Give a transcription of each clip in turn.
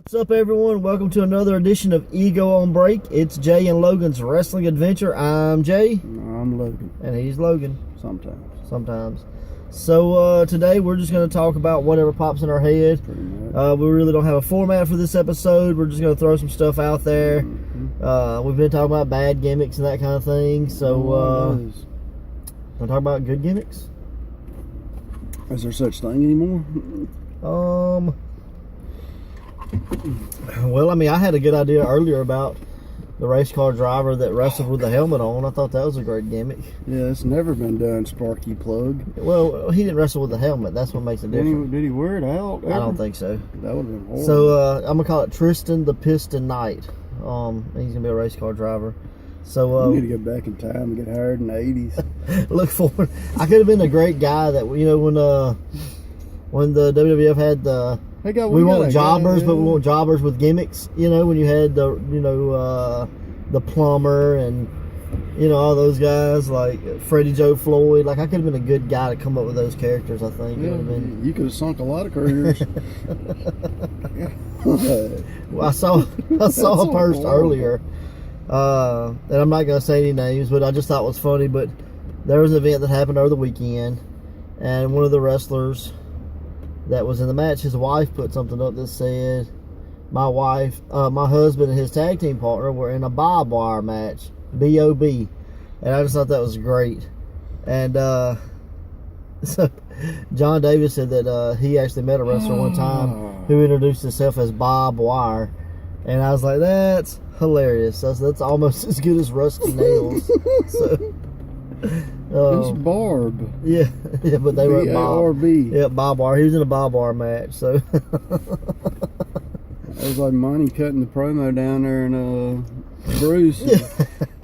What's up, everyone? Welcome to another edition of Ego on Break. It's Jay and Logan's Wrestling Adventure. I'm Jay. I'm Logan. And he's Logan. Sometimes. So today we're just going to talk about whatever pops in our head. We really don't have a format for this episode. We're just going to throw some stuff out there. We've been talking about bad gimmicks and that kind of thing. So want to talk about good gimmicks? Is there such thing anymore? Well, I mean, I had a good idea earlier about the race car driver that wrestled with the helmet on. I thought that was a great gimmick. Yeah, it's never been done, Sparky Plug. Well, he didn't wrestle with the helmet. That's what makes it different. Did he wear it out ever? I don't think so. That would have been horrible. So, I'm going to call it Tristan the Piston Knight. He's going to be a race car driver. So, you need to go back in time and get hired in the 80s. Look forward. I could have been a great guy that, you know, when the WWF had the... we want jobbers, but we want jobbers with gimmicks. You know, when you had the plumber and, you know, all those guys like Freddie Joe Floyd. Like, I could have been a good guy to come up with those characters, I think. Yeah, you could have sunk a lot of careers. Well, I saw a post earlier, and I'm not going to say any names, but I just thought it was funny. But there was an event that happened over the weekend, and one of the wrestlers that was in the match, his wife put something up that said, my husband and his tag team partner were in a barbed wire match, B.O.B. And I just thought that was great. And so John Davis said that he actually met a wrestler one time who introduced himself as Bob Wire. And I was like, that's hilarious. That's almost as good as Rusty Nails. So... it's Barb. Yeah, but they were Bob. B-A-R-B. Yeah, Bob Wire. He was in a Bob Wire match, so. It was like Monty cutting the promo down there and Bruce. Yeah.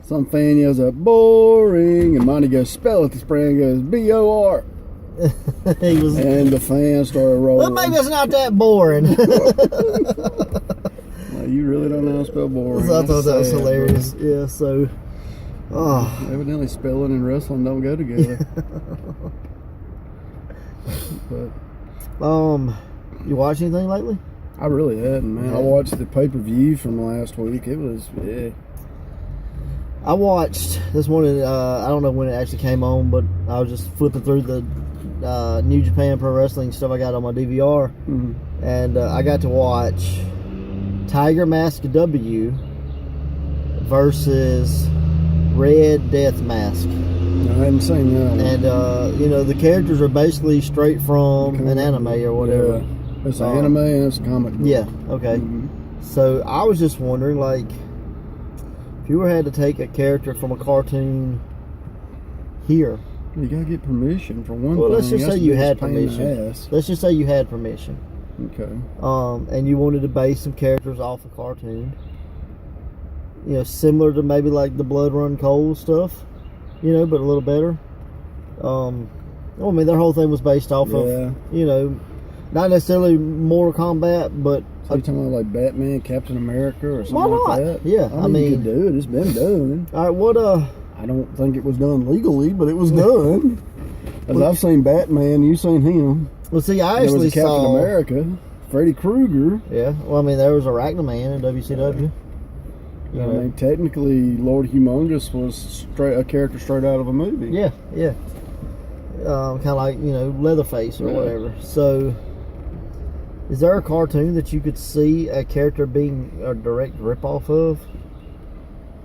Some fan yells out, boring, and Monty goes, spell it, the spring goes, B-O-R. And the fans started rolling. Well, maybe it's not that boring. Well, you really don't know how to spell boring. So I thought that was hilarious. Bro. Yeah, so. Evidently spelling and wrestling don't go together. But you watch anything lately? I really hadn't, man. I watched the pay-per-view from last week. It was I watched this morning. I don't know when it actually came on, but I was just flipping through the New Japan Pro Wrestling stuff I got on my DVR, and I got to watch Tiger Mask W versus Red Death Mask. I hadn't seen that one. And you know, the characters are basically straight from an anime or whatever. Yeah. It's an anime and it's a comic book. Yeah, okay. So I was just wondering, like, if you had to take a character from a cartoon here, you gotta get permission for one thing. Well, let's just say you had permission. Let's just say you had permission. Okay. And you wanted to base some characters off a cartoon. You know, similar to maybe like the Blood Run Cold stuff, you know, but a little better. I mean, their whole thing was based off of, you know, not necessarily Mortal Kombat, but... So you're talking about like Batman, Captain America, or something like that? Yeah, I mean, you can do it. It's been done. All right, what... I don't think it was done legally, but it was done. As I've seen Batman, you've seen him. Well, see, I actually saw... Captain America, Freddy Krueger. Yeah, well, I mean, there was Arachnoman in WCW. I mean, technically, Lord Humongous was a character straight out of a movie. Yeah. Kind of like, you know, Leatherface or whatever. So, is there a cartoon that you could see a character being a direct ripoff of?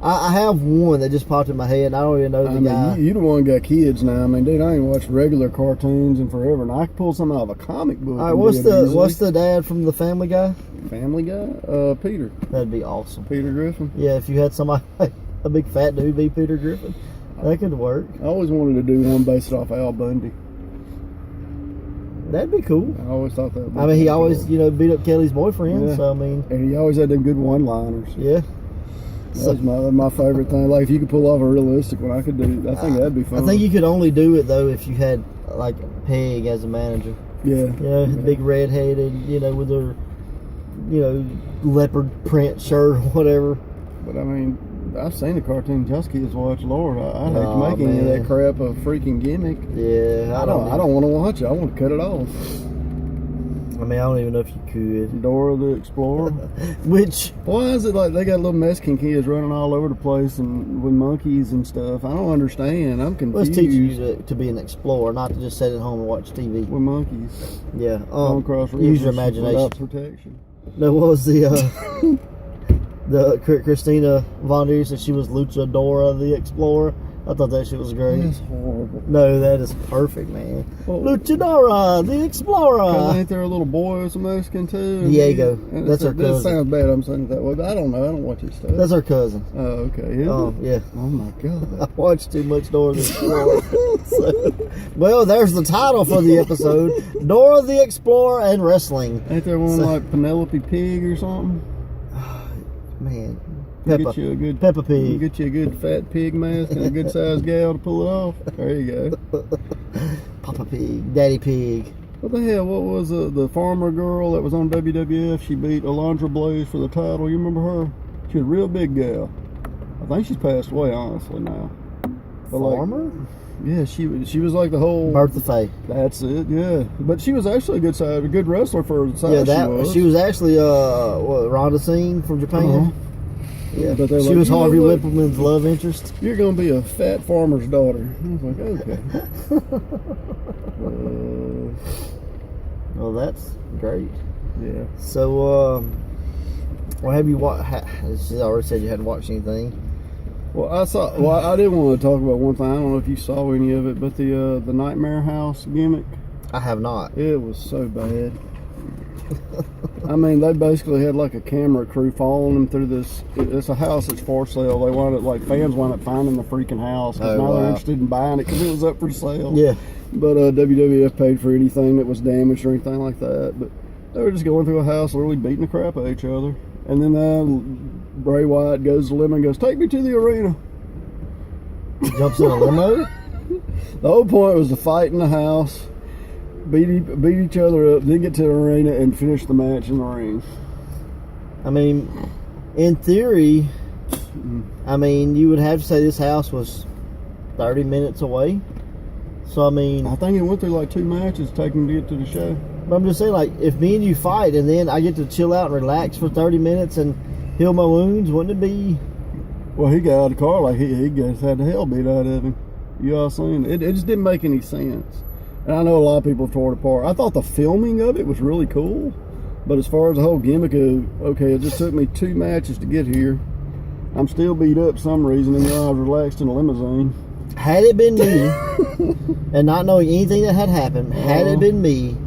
I have one that just popped in my head, and I don't even know the guy. You the one got kids now. I mean, dude, I ain't watched regular cartoons in forever, and I could pull something out of a comic book. All right, what's the dad from the Family Guy? Family Guy? Peter. That'd be awesome. Peter Griffin? Yeah, if you had somebody, a big fat dude be Peter Griffin, that could work. I always wanted to do one based off Al Bundy. That'd be cool. I always thought that would be I mean, he always, you know, beat up Kelly's boyfriend, so I mean... And he always had them good one-liners. Yeah. That was my favorite thing. Like, if you could pull off a realistic one, I think that'd be fun. I think you could only do it, though, if you had, like, Peg as a manager. Yeah. You know, big red-headed, you know, with her, you know, leopard print shirt or whatever. But, I mean, I've seen the cartoon just kids watch. Lord, I hate to make any of that crap a freaking gimmick. Yeah, I don't want to watch it. I want to cut it off. I mean, I don't even know if you could. Dora the Explorer. Which? Why is it like they got little Mexican kids running all over the place and with monkeys and stuff? I don't understand. I'm confused. Let's teach you to be an explorer, not to just sit at home and watch TV. With monkeys. Yeah. Use your imagination. Without protection. No, what was the Christina Von Der said she was Luchadora the Explorer? I thought that shit was great. That's horrible. No, that is perfect, man. Well, Luchadora the Explorer. Ain't there a little boy who's a Mexican too? Diego. That's her cousin. That sounds bad. I'm saying it that way, but I don't know. I don't watch his stuff. That's her cousin. Oh, okay. Yeah. Oh my God. I watched too much Dora the Explorer. Well, there's the title for the episode: Dora the Explorer and wrestling. Ain't there one like Penelope Pig or something? Man. Get you a good Peppa Pig. Get you a good fat pig mask and a good sized gal to pull it off. There you go. Papa Pig, Daddy Pig. What the hell? What was the farmer girl that was on WWF? She beat Alondra Blaze for the title. You remember her? She was a real big gal. I think she's passed away, honestly, now. But Farmer? Yeah, she was like the whole Bertha Faye. That's it. Yeah, but she was actually a good wrestler for the size she was actually Rhonda Singh from Japan. Uh-huh. Yeah, but she was Harvey Whippleman's love interest. You're gonna be a fat farmer's daughter. I was like, okay. Well, that's great. Yeah. So, what have you watched? She already said you hadn't watched anything. Well, I did want to talk about one thing. I don't know if you saw any of it, but the Nightmare House gimmick. I have not. It was so bad. I mean, they basically had like a camera crew following them through this. It's a house that's for sale. They wound up, like, fans wound up finding the freaking house because now they're interested in buying it because it was up for sale. Yeah. But WWF paid for anything that was damaged or anything like that. But they were just going through a house, literally beating the crap out of each other. And then Bray Wyatt goes to the limo and goes, "Take me to the arena." Jumps in a limo? The whole point was to fight in the house, beat each other up, then get to the arena and finish the match in the ring. I mean, in theory, you would have to say this house was 30 minutes away. So, I mean, I think it went through like 2 matches taking to get to the show. But I'm just saying, like, if me and you fight and then I get to chill out and relax for 30 minutes and heal my wounds, wouldn't it be? Well, he got out of the car like he just had the hell beat out of him. You all seen it? It just didn't make any sense. And I know a lot of people tore it apart. I thought the filming of it was really cool. But as far as the whole gimmick of, okay, it just took me 2 matches to get here. I'm still beat up for some reason, and I was relaxed in a limousine. Had it been me, and not knowing anything that had happened, had it been me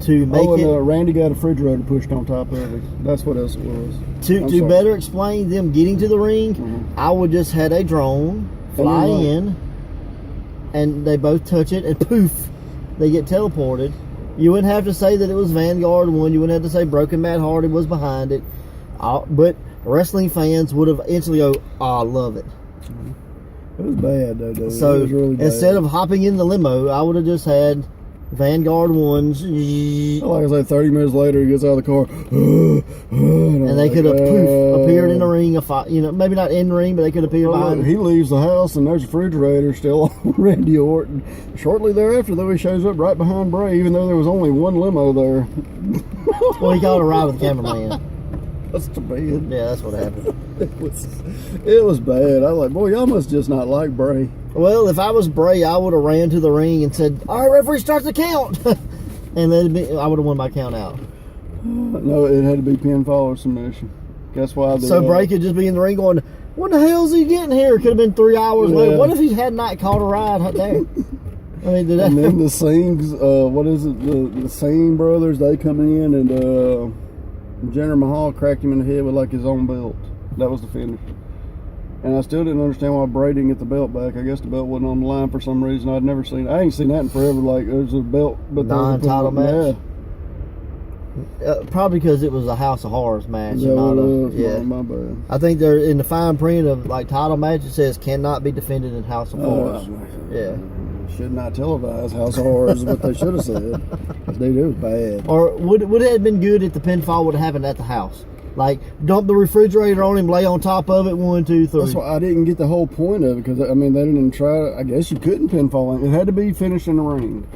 to make Randy got a refrigerator pushed on top of it. That's what else it was. To better explain them getting to the ring, I would just had a drone fly in, and they both touch it, and poof, they get teleported. You wouldn't have to say that it was Vanguard one. You wouldn't have to say Broken Matt Hardy was behind it. But wrestling fans would have instantly go, "Oh, I love it." It was bad, though, dude. So it was really bad. Instead of hopping in the limo, I would have just had Vanguard ones. Like I said, 30 minutes later, he gets out of the car. And they could have appeared in the ring. Maybe not in the ring, but they could appear behind him. He leaves the house, and there's a refrigerator still on Randy Orton. Shortly thereafter, though, he shows up right behind Bray, even though there was only one limo there. Well, he got a ride with the cameraman. That's too bad. Yeah, that's what happened. It was bad. I was like, boy, y'all must just not like Bray. Well, if I was Bray, I would have ran to the ring and said, "All right, referee, start the count." And then I would have won my count out. No, it had to be pinfall or submission. That's why. So Bray could just be in the ring going, "What the hell is he getting here?" It could have been 3 hours later. What if he had not caught a ride there? I mean, and then the Singhs, what is it? The Singh brothers, they come in and Jinder Mahal cracked him in the head with like his own belt. That was the finish. And I still didn't understand why Bray didn't get the belt back. I guess the belt wasn't on the line for some reason. I ain't seen that in forever. Like, there's a belt, but non-title match. Probably because it was a House of Horrors match. My bad. I think they're in the fine print of like title match. It says cannot be defended in House of Horrors. Yeah. Should not televise House of Horrors is what they should have said. Dude, it was bad. Or would it have been good if the pinfall would have happened at the house? Like, dump the refrigerator on him, lay on top of it, 1, 2, 3. That's why I didn't get the whole point of it, because, I mean, they didn't try. I guess you couldn't pinfall him. It had to be finished in the ring.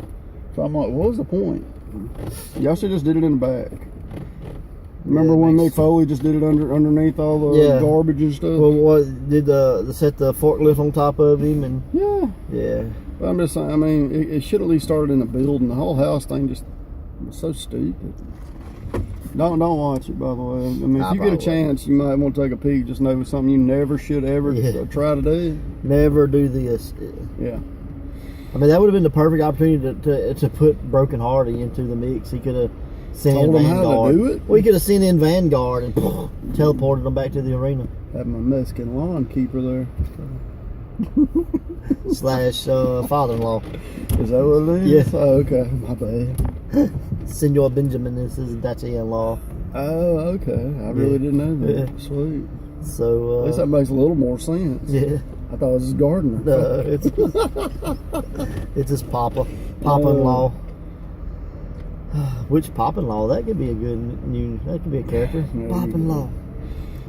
So I'm like, what was the point? something. Y'all should just did it in the back. Remember when Mick Foley just did it underneath all the garbage and stuff? Well, what did they set the forklift on top of him and? Yeah. But I'm just saying. I mean, it should at least started in the building. The whole house thing just was so stupid. Don't watch it, by the way. I mean, if you get a chance, you might want to take a peek. Just know it's something you never should ever try to do. Never do this. Yeah. I mean, that would have been the perfect opportunity to put Broken Hardy into the mix. He could have sent in Vanguard. How to do it? Well, he could have sent in Vanguard and teleported them back to the arena. Have my Mexican lawn keeper there. / father-in-law. Is that what it is? Yeah. Oh, okay. My bad. Senor Benjamin is his Dutch-in-law. Oh, okay. I really didn't know that. Yeah. Sweet. So, at least that makes a little more sense. Yeah. I thought it was his gardener. No, it's his papa-in-law. Which papa-in-law? That could be a good that could be a character. Papa-in-law.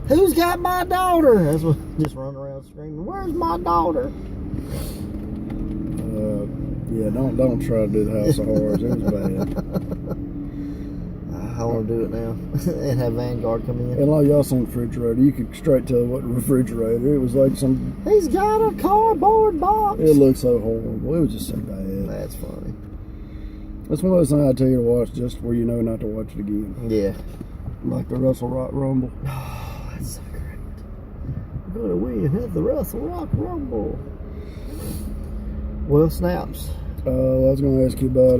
Who's got my daughter? That's what just running around screaming. Where's my daughter? Yeah, don't try to do the House of Horrors. It was bad. I want to do it now and have Vanguard come in. And like y'all seen the refrigerator, you could straight tell what refrigerator. It was like some. He's got a cardboard box. It looked so horrible. It was just so bad. That's funny. That's one of those things I tell you to watch just where you know not to watch it again. Yeah. Like the Russell Rock Rumble. Oh, that's so great. We're going to win at the Russell Rock Rumble. Well, snaps. I was going to ask you about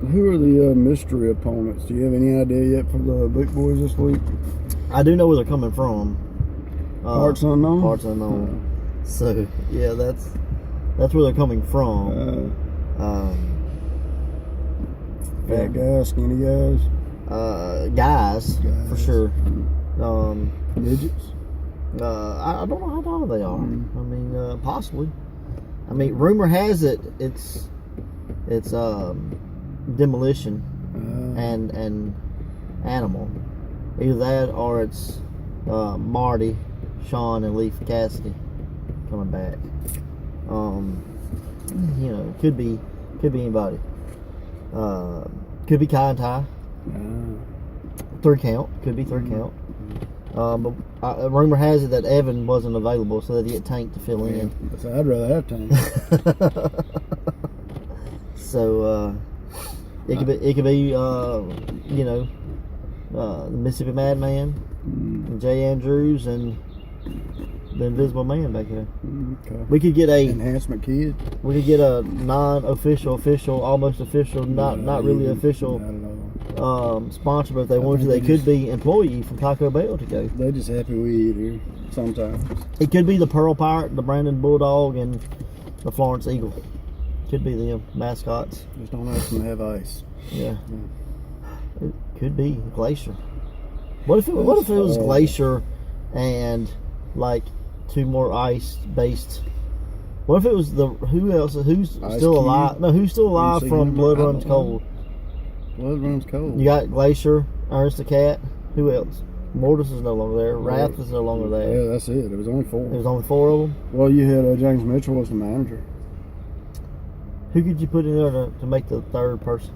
who are the mystery opponents? Do you have any idea yet for the big boys this week? I do know where they're coming from. Parts unknown. Parts unknown. So yeah, that's where they're coming from. Fat guys, skinny guys. Guys, for sure. Midgets. I don't know how tall they are. I mean, possibly. I mean, rumor has it it's Demolition and Animal. Either that or it's Marty, Sean, and Leaf Cassidy coming back. You know, could be anybody. Could be Kai and Ty. 3 count. Could be 3 count. But rumor has it that Evan wasn't available, so they get Tank to fill in. So I'd rather have Tank. So it could be you know, the Mississippi Madman, and Jay Andrews, and the Invisible Man back there. Okay. We could get a enhancement kid. We could get a non-official, official, almost official, not really official sponsor, but if they wanted to, they could be employee from Taco Bell to go. They're just happy we eat here sometimes. It could be the Pearl Pirate, the Brandon Bulldog, and the Florence Eagle. Could be them mascots. Just don't ask them to have ice. Yeah. It could be Glacier. What if it was Glacier and like 2 more ice-based? What if it was who's Ice still Cube? alive? No, who's still alive from Blood Runs Cold? Blood Runs Cold. You got Glacier, Ernest the Cat. Who else? Mortis is no longer there. Wrath is no longer there. Yeah, that's it. It was only 4. There was only 4 of them. Well, you had James Mitchell was the manager. Who could you put in there to make the 3rd person?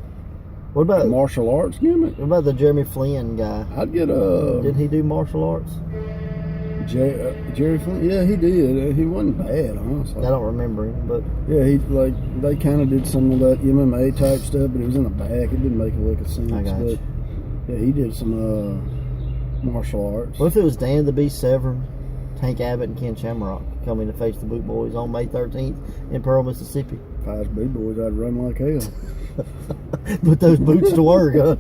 What about martial arts gimmick? What about the Jeremy Flynn guy? I'd get Didn't he do martial arts? Jerry Flynn? Yeah, he did. He wasn't bad, honestly. I don't remember him, but yeah, they kind of did some of that MMA type stuff, but it was in the back. It didn't make a lick of sense. I got you. Yeah, he did some martial arts. What if it was Dan the Beast Severn, Tank Abbott, and Ken Shamrock coming to face the Boot Boys on May 13th in Pearl, Mississippi? If I was Boot Boys, I'd run like hell. Put those boots to work, huh?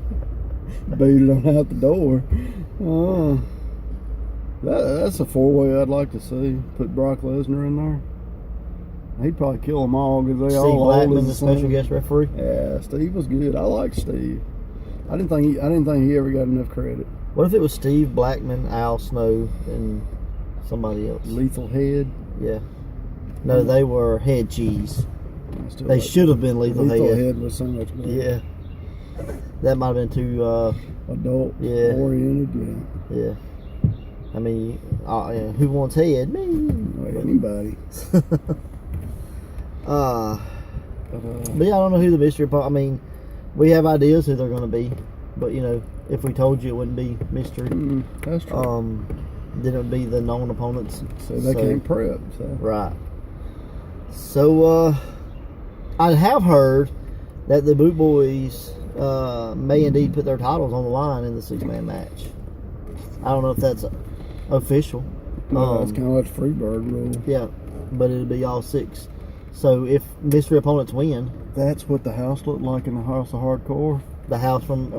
Beat it on out the door. That's a 4-way I'd like to see. Put Brock Lesnar in there. He'd probably kill them all because they all Steve Blackman, the special guest referee. Yeah, Steve was good. I like Steve. I didn't think he ever got enough credit. What if it was Steve Blackman, Al Snow, and somebody else? Lethal Head. Yeah. No, they were Head Cheese. They should have been Lethal Head. Lethal Head was so much better. Yeah. That might have been too adult oriented. Yeah. I mean, who wants head? Me. Anybody. But yeah, I don't know who the mystery. I mean, We have ideas who they're going to be, but you know, if we told you, it wouldn't be mystery. That's true. Then it would be the known opponents. So they can't prep. So. Right. So I have heard that the Boot Boys may indeed put their titles on the line in the 6-man match. I don't know if that's official. No, it's kind of like the Freebird rule. Yeah, but it'll be all 6. So if mystery opponents win, that's what the house looked like in the House of Hardcore. The house from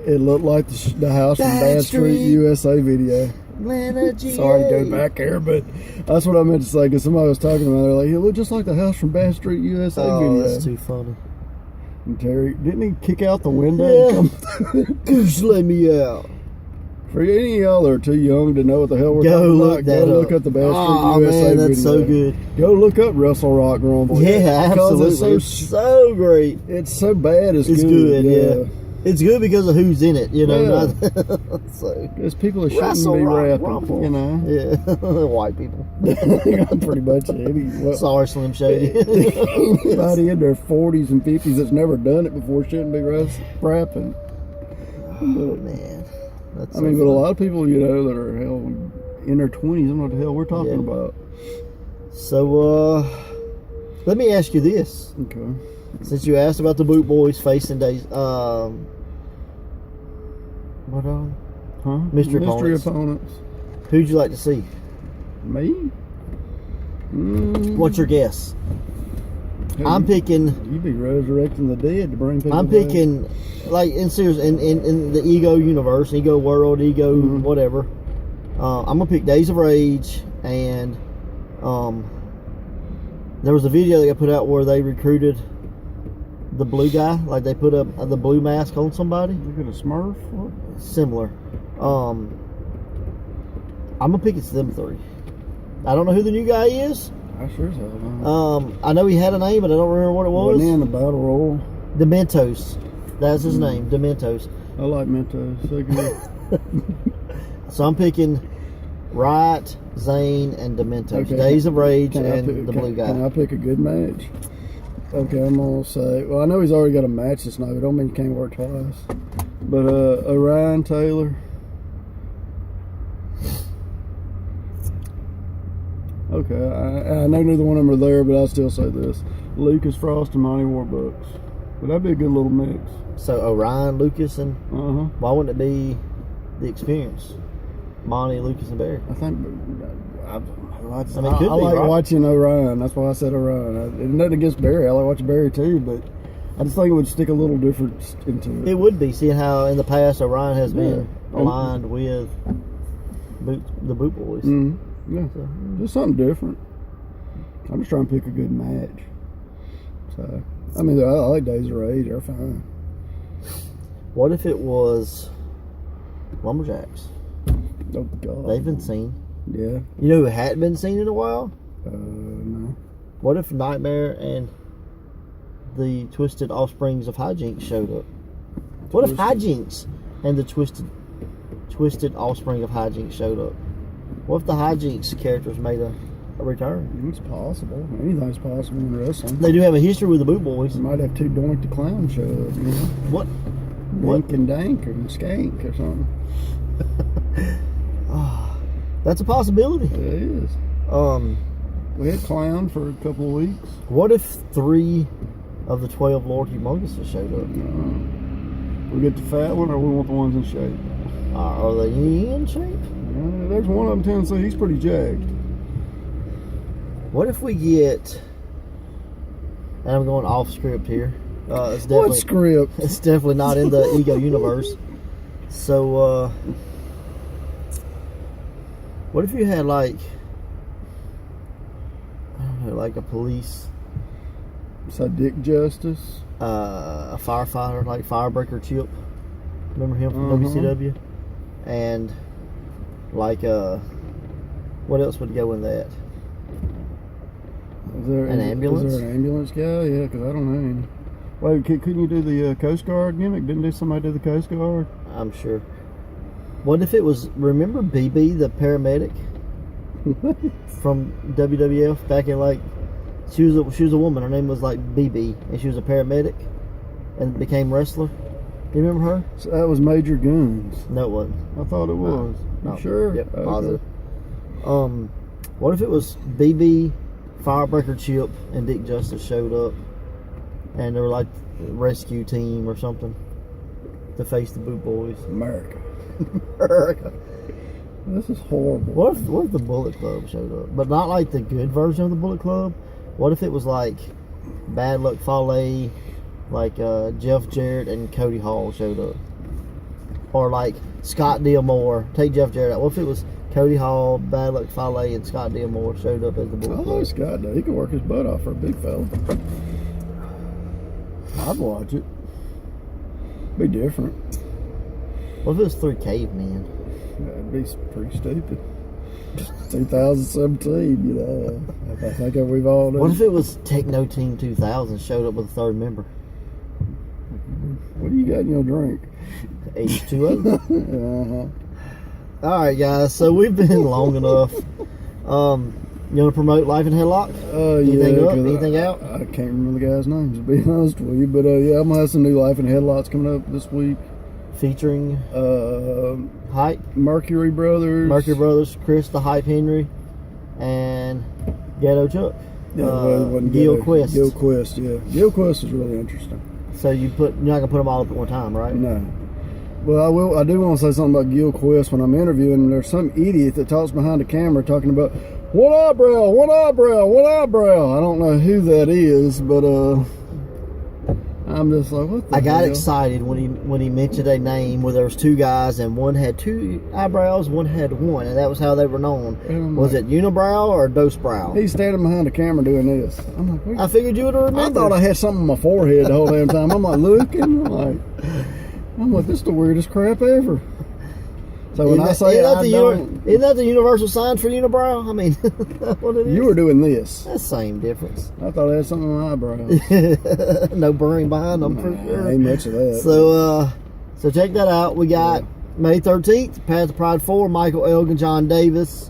it looked like the house from Bad Street USA video. Sorry to go back there, but that's what I meant to say because somebody was talking about it. They're like, it looked just like the house from Bad Street USA video. That's too funny. And Terry, didn't he kick out the window? Yeah. Just let me out. For any of y'all that are too young to know what the hell we're go talking look about, that go up. look up the Bad Street Oh USA man, that's video. so good. Go look up Wrestle Rock Rumble. Yeah, absolutely. It's so great. It's so bad. It's good. Yeah. It's good because of who's in it, you know. Yeah. So because people that shouldn't Wrestle be Rock rapping, Rumble. you know. Yeah, white people. Pretty much it. Sorry, Slim Shady. Anybody in their 40s and 50s that's never done it before shouldn't be rapping. Oh man. That's I mean, but a lot of people, you know, that are hell in their 20s, I don't know what the hell we're talking about. So, let me ask you this. Okay. Since you asked about the Boot Boys facing days, mystery opponents. Who'd you like to see? Me? What's your guess? I'm picking. You'd be resurrecting the dead to bring people. I'm picking, like in serious in the Ego universe, Ego World, Ego whatever. I'm gonna pick Days of Rage, and there was a video that got put out where they recruited the blue guy, like they put up the blue mask on somebody. Look at a Smurf. What? Similar. I'm gonna pick it's them 3. I don't know who the new guy is. I sure as hell don't. I know he had a name, but I don't remember what it was. Wasn't he in the Battle Royal? Dementos. That's his name, Dementos. I like Mentos. So good. So I'm picking Riot, Zane, and Dementos. Okay. Days of Rage and the blue guy. Can I pick a good match? Okay, I'm gonna say. Well, I know he's already got a match this night, but don't mean he can't work twice. But Orion Taylor. Okay, I know neither one of them are there, but I'll still say this: Lucas Frost and Monty Warbucks. But that'd be a good little mix. So Orion, Lucas, and why wouldn't it be the Experience? Monty, Lucas, and Barry. I think. I like watching Orion. That's why I said Orion. It's nothing against Barry. I like watching Barry too, but I just think it would stick a little different into it. It would be. Seeing how in the past Orion has been aligned with the Boot Boys. Yeah, so, just something different. I'm just trying to pick a good match. So, I mean, I like Days of Rage. They're fine. What if it was Lumberjacks? Oh, God. They've been seen. Yeah. You know who hadn't been seen in a while? No. What if Nightmare and the Twisted Offsprings of Hijinks showed up? What if Hijinks and the Twisted Offspring of Hijinks showed up? What if the Hijinks characters made a return? It's possible. Anything's possible in wrestling. They do have a history with the Boot Boys. You might have 2 Doink the Clown show up, you know? What? Dink and Dank or Skank or something. That's a possibility. It is. We had Clown for a couple of weeks. What if 3 of the 12 Lord Humonguses showed up? We get the fat one, or we want the ones in shape? Are they in shape? There's one of them, Tennessee. He's pretty jacked. What if we get? And I'm going off script here. It's definitely, what script? It's definitely not in the Ego universe. So, what if you had like, I don't know, like a police, So Dick Justice, a firefighter like Firebreaker Chip. Remember him from WCW? And like, what else would go in that? An ambulance? Is there an ambulance guy? Yeah, because I don't know any. Wait, couldn't you do the Coast Guard gimmick? Didn't somebody do the Coast Guard? I'm sure. What if it was, remember BB, the paramedic from WWF back in like, she was a woman. Her name was like BB, and she was a paramedic. and became wrestler? You remember her? So that was Major Guns. No, it wasn't. I thought it was. No. You sure? Yep, Okay. positive. What if it was BB, Firebreaker Chip, and Dick Justice showed up, and they were like a rescue team or something to face the Boot Boys? America. America. This is horrible. What if the Bullet Club showed up, but not like the good version of the Bullet Club? What if it was like Bad Luck Fale, like Jeff Jarrett and Cody Hall showed up, or like Scott D'Amore? Take Jeff Jarrett out. What if it was Cody Hall, Bad Luck Fale, and Scott D'Amore showed up as the Bullet I Club? like Scott though. He could work his butt off for a big fella. I'd watch it. Be different. What if it was 3 cavemen? That'd be pretty stupid. 2017, you know. I think we've all done. What if it was Techno Team 2000 showed up with a third member? What do you got in your drink? H2O. All right, guys. So we've been long enough. You want to promote Life in Headlock? Anything Yeah, up? Anything out? I can't remember the guy's name, to be honest with you. But yeah, I'm gonna have some new Life in Headlots coming up this week. Featuring Hype, Mercury Brothers, Chris the Hype Henry, and Ghetto Chuck. Yeah, Gil Quest. Gil Quest, yeah. Gil Quest is really interesting. So you're not gonna put them all up at one time, right? No. Well, I do want to say something about Gil Quest when I'm interviewing. There's some idiot that talks behind the camera talking about one eyebrow. I don't know who that is, but I'm just like, what the I got hell? excited when he mentioned a name where there was 2 guys and one had 2 eyebrows, one had 1, and that was how they were known. Was it unibrow or dose brow? He's standing behind the camera doing this. I'm like, what? I figured you would have I remembered. thought I had something on my forehead the whole damn time. I'm like looking, I'm like, this is the weirdest crap ever. So when I say isn't that the universal sign for unibrow? I mean, that's what it is. you were doing this. That's the same difference. I thought I had something on my eyebrow. No burring behind them for sure. Ain't much of that. So check that out. We got May 13th, Path to Pride 4, Michael Elgin, John Davis.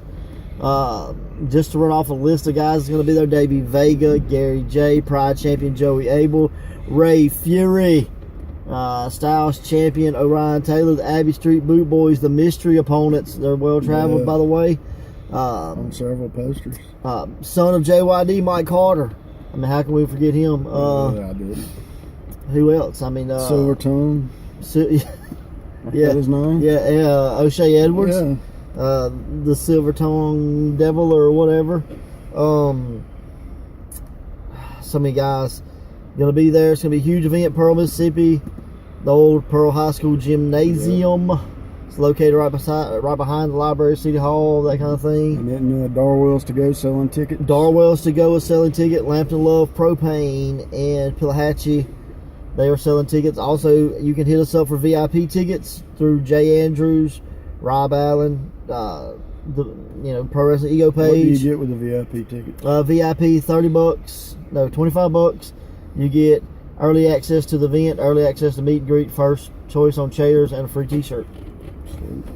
Just to run off a list of guys that's going to be there: Davey Vega, Gary J, Pride Champion Joey Abel, Ray Fury, Styles Champion Orion Taylor, the Abbey Street Boot Boys, the mystery opponents. They're well traveled, by the way. On several posters. Son of JYD, Mike Carter. I mean, how can we forget him? Yeah, I did. Who else? I mean, Silver Tongue. Yeah, his name. Yeah, O'Shea Edwards. Yeah. The Silver Tongue Devil or whatever. So many guys gonna be there. It's gonna be a huge event. Pearl, Mississippi, the old Pearl High School gymnasium. Yeah. It's located right behind the library, City Hall, that kind of thing. And then Darwell's to go selling tickets. Darwell's to go is selling tickets. Lampton Love Propane and Pillahatchee, they are selling tickets. Also, you can hit us up for VIP tickets through Jay Andrews, Rob Allen, the Pro Wrestling Ego page. What do you get with the VIP ticket? VIP $30, no $25. You get early access to the event, early access to meet and greet, first choice on chairs, and a free T-shirt.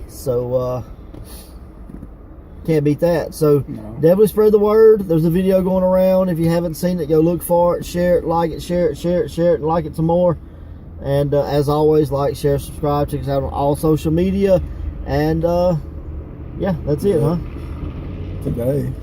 So can't beat that. So definitely spread the word. There's a video going around. If you haven't seen it, go look for it, share it, like it, share it, and like it some more. And as always, like, share, subscribe, check us out on all social media. And yeah, that's it, huh? Today.